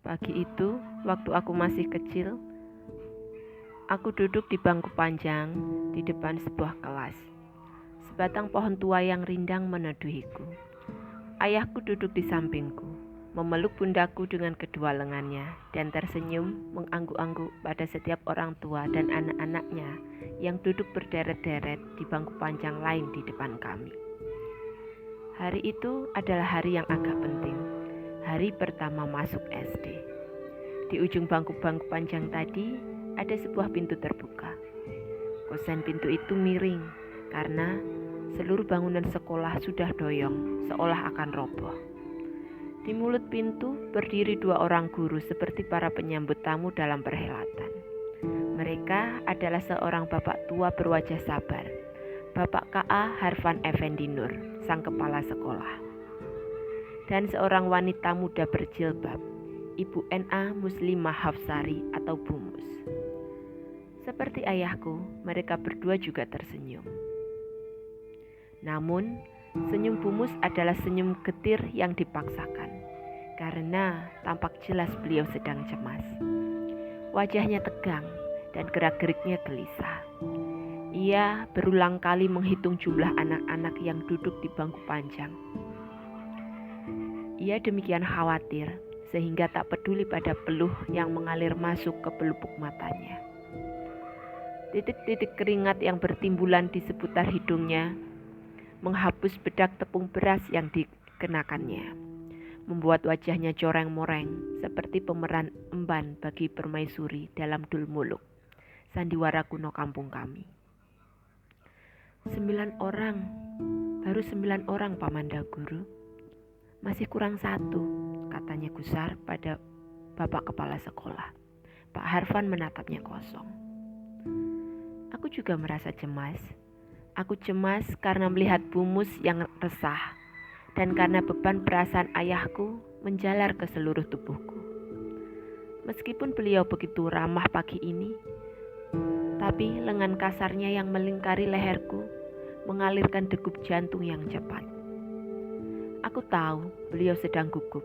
Pagi itu, waktu aku masih kecil, aku duduk di bangku panjang di depan sebuah kelas. Sebatang pohon tua yang rindang meneduhiku. Ayahku duduk di sampingku, memeluk pundaku dengan kedua lengannya, dan tersenyum mengangguk-angguk pada setiap orang tua dan anak-anaknya yang duduk berderet-deret di bangku panjang lain di depan kami. Hari itu adalah hari yang agak penting. Hari pertama masuk SD. Di ujung bangku-bangku panjang tadi ada sebuah pintu terbuka. Kosen pintu itu miring karena seluruh bangunan sekolah sudah doyong seolah akan roboh. Di mulut pintu berdiri dua orang guru seperti para penyambut tamu dalam perhelatan. Mereka adalah seorang bapak tua berwajah sabar, Bapak K.A. Harfan Effendi Nur, sang kepala sekolah, dan seorang wanita muda berjilbab, Ibu N.A. Muslimah Hafsari atau Bu Mus. Seperti ayahku, mereka berdua juga tersenyum. Namun, senyum Bu Mus adalah senyum getir yang dipaksakan, karena tampak jelas beliau sedang cemas. Wajahnya tegang dan gerak-geriknya gelisah. Ia berulang kali menghitung jumlah anak-anak yang duduk di bangku panjang. Ia demikian khawatir sehingga tak peduli pada peluh yang mengalir masuk ke pelupuk matanya. Titik-titik keringat yang bertimbulan di seputar hidungnya menghapus bedak tepung beras yang dikenakannya, membuat wajahnya coreng-moreng seperti pemeran emban bagi permaisuri dalam Dul Muluk, sandiwara kuno kampung kami. 9 orang, baru 9 orang Pamanda Guru. Masih kurang 1, katanya gusar pada bapak kepala sekolah. Pak Harfan menatapnya kosong. Aku juga merasa cemas. Aku cemas karena melihat Bu Mus yang resah dan karena beban perasaan ayahku menjalar ke seluruh tubuhku. Meskipun beliau begitu ramah pagi ini, tapi lengan kasarnya yang melingkari leherku mengalirkan degup jantung yang cepat. Aku tahu beliau sedang gugup,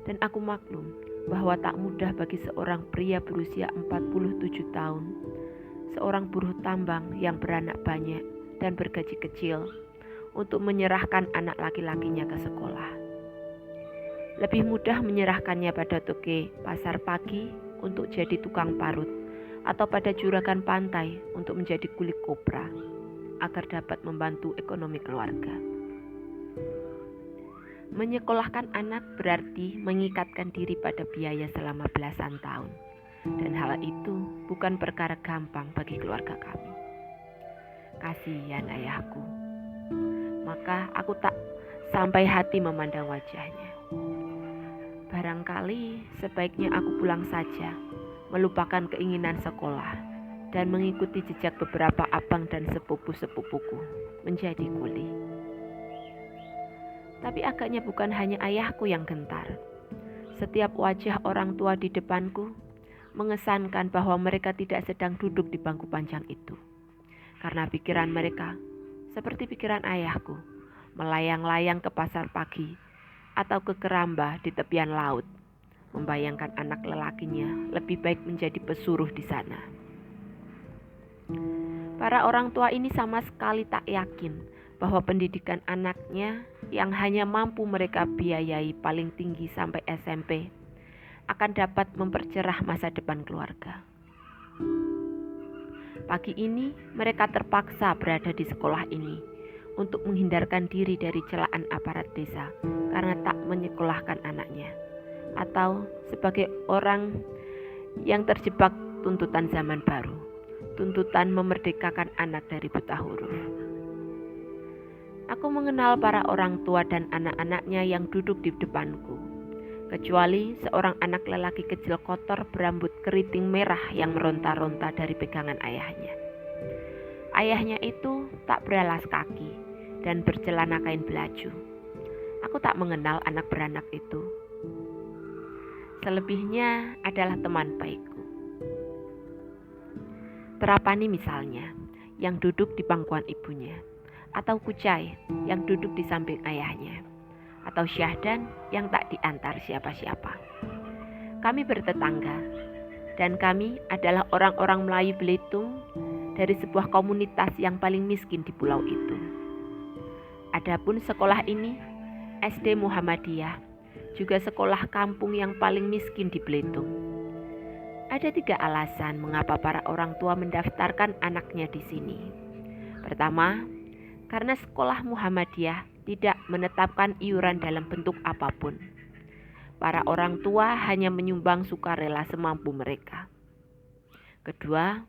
dan aku maklum bahwa tak mudah bagi seorang pria berusia 47 tahun, seorang buruh tambang yang beranak banyak dan bergaji kecil, untuk menyerahkan anak laki-lakinya ke sekolah. Lebih mudah menyerahkannya pada toke pasar pagi untuk jadi tukang parut, atau pada juragan pantai untuk menjadi kulit kopra, agar dapat membantu ekonomi keluarga. Menyekolahkan anak berarti mengikatkan diri pada biaya selama belasan tahun, dan hal itu bukan perkara gampang bagi keluarga kami. Kasihan ayahku. Maka aku tak sampai hati memandang wajahnya. Barangkali sebaiknya aku pulang saja, melupakan keinginan sekolah, dan mengikuti jejak beberapa abang dan sepupu-sepupuku menjadi kuli. Tapi agaknya bukan hanya ayahku yang gentar. Setiap wajah orang tua di depanku mengesankan bahwa mereka tidak sedang duduk di bangku panjang itu. Karena pikiran mereka, seperti pikiran ayahku, melayang-layang ke pasar pagi atau ke keramba di tepian laut, membayangkan anak lelakinya lebih baik menjadi pesuruh di sana. Para orang tua ini sama sekali tak yakin bahwa pendidikan anaknya yang hanya mampu mereka biayai paling tinggi sampai SMP akan dapat mempercerah masa depan keluarga. Pagi ini mereka terpaksa berada di sekolah ini untuk menghindarkan diri dari celaan aparat desa karena tak menyekolahkan anaknya, atau sebagai orang yang terjebak tuntutan zaman baru, tuntutan memerdekakan anak dari buta huruf. Aku mengenal para orang tua dan anak-anaknya yang duduk di depanku, kecuali seorang anak lelaki kecil kotor berambut keriting merah yang meronta-ronta dari pegangan ayahnya. Ayahnya itu tak beralas kaki dan bercelana kain belaju. Aku tak mengenal anak beranak itu. Selebihnya adalah teman baikku. Terapani misalnya, yang duduk di pangkuan ibunya, atau Kucai yang duduk di samping ayahnya, atau Syahdan yang tak diantar siapa-siapa. Kami bertetangga, dan kami adalah orang-orang Melayu Belitung dari sebuah komunitas yang paling miskin di pulau itu. Adapun sekolah ini, SD Muhammadiyah, juga sekolah kampung yang paling miskin di Belitung. Ada 3 alasan mengapa para orang tua mendaftarkan anaknya di sini. Pertama, karena sekolah Muhammadiyah tidak menetapkan iuran dalam bentuk apapun. Para orang tua hanya menyumbang sukarela semampu mereka. Kedua,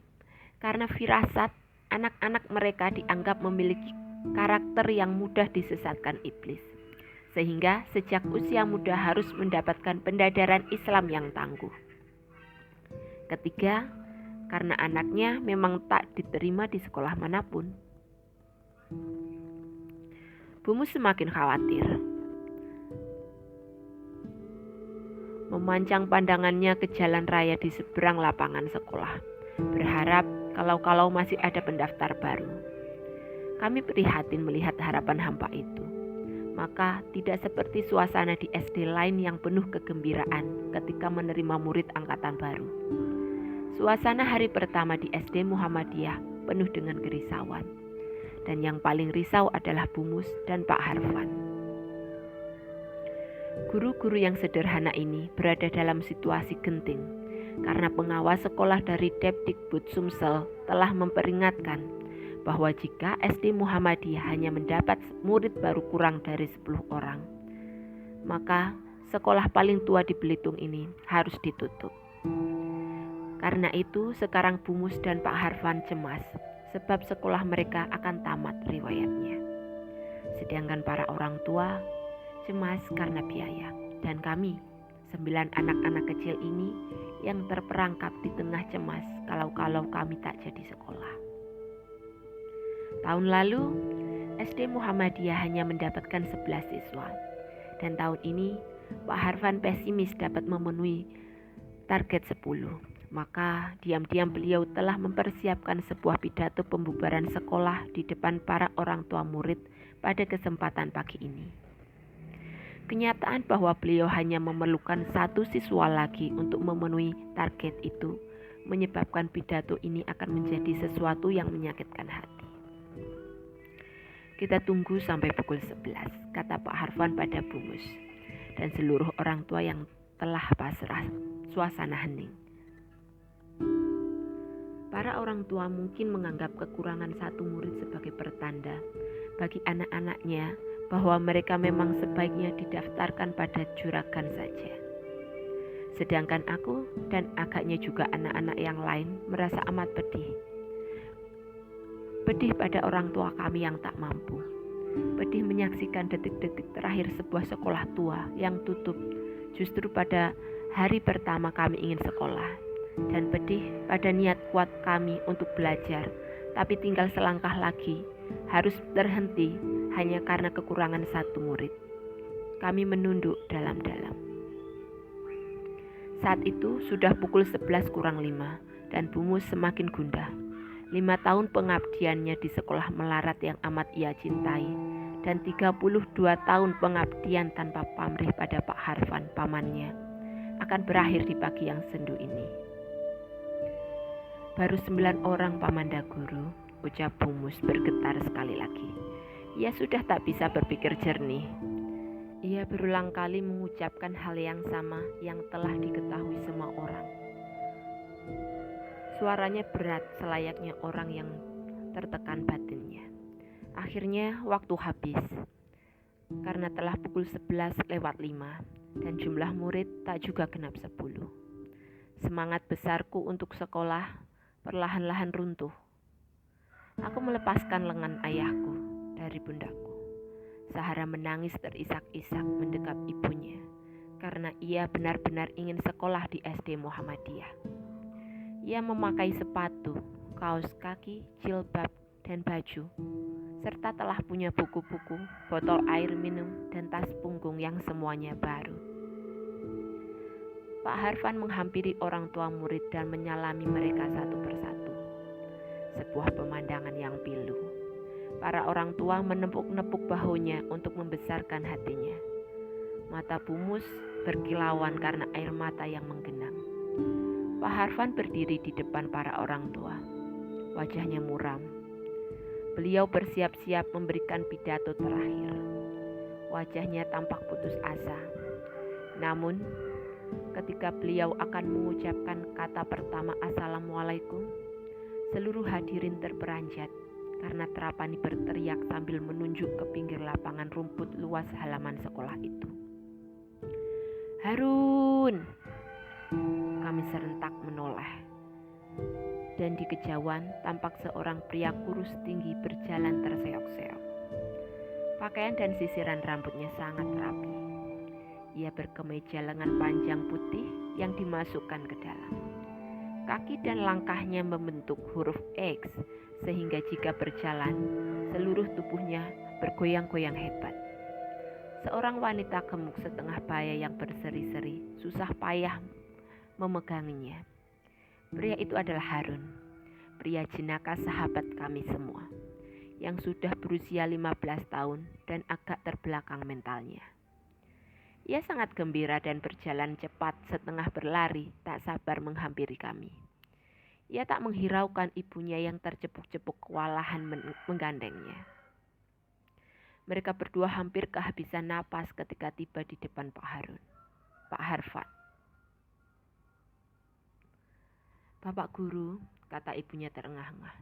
karena firasat anak-anak mereka dianggap memiliki karakter yang mudah disesatkan iblis, sehingga sejak usia muda harus mendapatkan pendadaran Islam yang tangguh. Ketiga, karena anaknya memang tak diterima di sekolah manapun. Bumu semakin khawatir. Memancang pandangannya ke jalan raya di seberang lapangan sekolah, berharap kalau masih ada pendaftar baru. Kami prihatin melihat harapan hampa itu. Maka tidak seperti suasana di SD lain yang penuh kegembiraan ketika menerima murid angkatan baru. Suasana hari pertama di SD Muhammadiyah penuh dengan kerisauan. Dan yang paling risau adalah Bumus dan Pak Harfan. Guru-guru yang sederhana ini berada dalam situasi genting karena pengawas sekolah dari Depdikbud Sumsel telah memperingatkan bahwa jika SD Muhammadiyah hanya mendapat murid baru kurang dari 10 orang, maka sekolah paling tua di Belitung ini harus ditutup. Karena itu sekarang Bumus dan Pak Harfan cemas sebab sekolah mereka akan tamat riwayatnya. Sedangkan para orang tua cemas karena biaya, dan kami 9 anak-anak kecil ini yang terperangkap di tengah cemas kalau kami tak jadi sekolah. Tahun lalu SD Muhammadiyah hanya mendapatkan 11 siswa, dan tahun ini Pak Harfan pesimis dapat memenuhi target 10. Maka diam-diam beliau telah mempersiapkan sebuah pidato pembubaran sekolah di depan para orang tua murid pada kesempatan pagi ini. Kenyataan bahwa beliau hanya memerlukan 1 siswa lagi untuk memenuhi target itu menyebabkan pidato ini akan menjadi sesuatu yang menyakitkan hati. Kita tunggu sampai pukul 11, kata Pak Harfan pada Bumus dan seluruh orang tua yang telah pasrah. Suasana hening. Para orang tua mungkin menganggap kekurangan 1 murid sebagai pertanda bagi anak-anaknya bahwa mereka memang sebaiknya didaftarkan pada juragan saja. Sedangkan aku dan agaknya juga anak-anak yang lain merasa amat pedih. Pedih pada orang tua kami yang tak mampu. Pedih menyaksikan detik-detik terakhir sebuah sekolah tua yang tutup justru pada hari pertama kami ingin sekolah. Dan pedih pada niat kuat kami untuk belajar, tapi tinggal selangkah lagi harus terhenti hanya karena kekurangan 1 murid. Kami menunduk dalam-dalam. Saat itu sudah pukul 11 kurang 5 dan Bumus semakin gundah. 5 tahun pengabdiannya di sekolah melarat yang amat ia cintai dan 32 tahun pengabdian tanpa pamrih pada Pak Harfan pamannya akan berakhir di pagi yang sendu ini. Baru 9 orang pamanda guru, ucap Bumus bergetar sekali lagi. Ia sudah tak bisa berpikir jernih. Ia berulang kali mengucapkan hal yang sama yang telah diketahui semua orang. Suaranya berat selayaknya orang yang tertekan batinnya. Akhirnya waktu habis. Karena telah pukul 11:05 dan jumlah murid tak juga genap 10. Semangat besarku untuk sekolah perlahan-lahan runtuh. Aku melepaskan lengan ayahku dari pundakku. Sahara menangis terisak-isak mendekap ibunya karena ia benar-benar ingin sekolah di SD Muhammadiyah. Ia memakai sepatu, kaos kaki, jilbab, dan baju, serta telah punya buku-buku, botol air minum, dan tas punggung yang semuanya baru. Pak Harfan menghampiri orang tua murid dan menyalami mereka satu persatu. Sebuah pemandangan yang pilu. Para orang tua menepuk-nepuk bahunya untuk membesarkan hatinya. Mata Bumus berkilauan karena air mata yang menggenang. Pak Harvan berdiri di depan para orang tua. Wajahnya muram. Beliau bersiap-siap memberikan pidato terakhir. Wajahnya tampak putus asa. Namun, ketika beliau akan mengucapkan kata pertama Assalamualaikum, seluruh hadirin terperanjat karena Trapani berteriak sambil menunjuk ke pinggir lapangan rumput luas halaman sekolah itu. Harun! Kami serentak menoleh. Dan di kejauhan tampak seorang pria kurus tinggi berjalan terseok-seok. Pakaian dan sisiran rambutnya sangat rapi. Ia berkemeja lengan panjang putih yang dimasukkan ke dalam. Kaki dan langkahnya membentuk huruf X, sehingga jika berjalan, seluruh tubuhnya bergoyang-goyang hebat. Seorang wanita gemuk setengah baya yang berseri-seri, susah payah memeganginya. Pria itu adalah Harun, pria jenaka sahabat kami semua, yang sudah berusia 15 tahun dan agak terbelakang mentalnya. Ia sangat gembira dan berjalan cepat setengah berlari, tak sabar menghampiri kami. Ia tak menghiraukan ibunya yang tercepuk-cepuk kewalahan menggandengnya. Mereka berdua hampir kehabisan napas ketika tiba di depan Pak Harvan. Bapak guru, kata ibunya terengah-engah.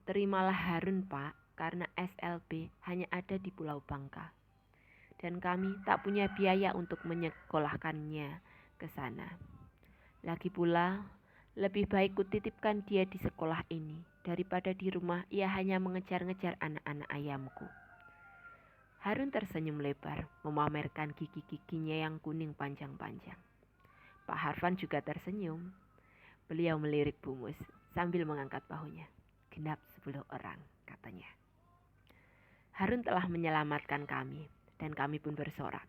Terimalah Harun, Pak, karena SLB hanya ada di Pulau Bangka. Dan kami tak punya biaya untuk menyekolahkannya ke sana. Lagi pula, lebih baik kutitipkan dia di sekolah ini daripada di rumah ia hanya mengejar-ngejar anak-anak ayamku. Harun tersenyum lebar, memamerkan gigi-giginya yang kuning panjang-panjang. Pak Harvan juga tersenyum. Beliau melirik Bumus sambil mengangkat bahunya. Genap 10 orang, katanya. Harun telah menyelamatkan kami. Dan kami pun bersorak.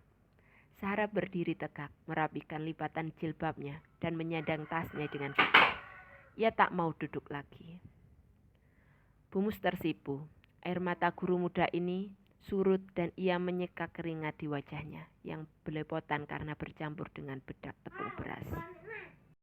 Sarah berdiri tegak, merapikan lipatan jilbabnya dan menyandang tasnya dengan cepat. Ia tak mau duduk lagi. Bumus tersipu. Air mata guru muda ini surut dan ia menyeka keringat di wajahnya yang belepotan karena bercampur dengan bedak tepung beras.